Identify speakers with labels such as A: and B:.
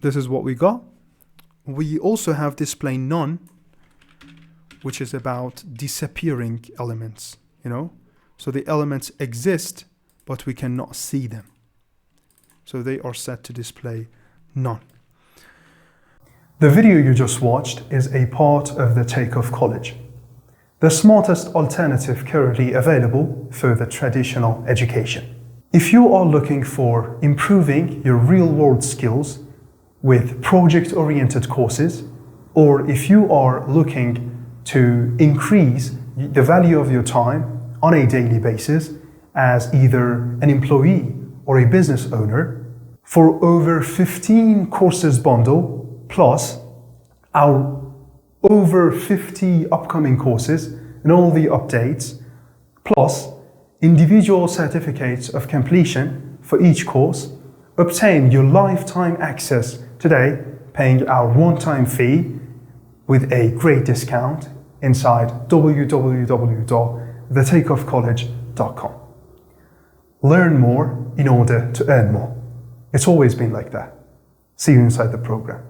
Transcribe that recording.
A: This is what we got. We also have display none, which is about disappearing elements, So the elements exist, but we cannot see them. So they are set to display none. The video you just watched is a part of the Takeoff College, the smartest alternative currently available for the traditional education. If you are looking for improving your real-world skills with project-oriented courses, or if you are looking to increase the value of your time on a daily basis as either an employee or a business owner, for over 15 courses bundle plus our over 50 upcoming courses and all the updates, plus individual certificates of completion for each course, obtain your lifetime access today, paying our one-time fee with a great discount inside www.thetakeoffcollege.com. Learn more in order to earn more. It's always been like that. See you inside the program.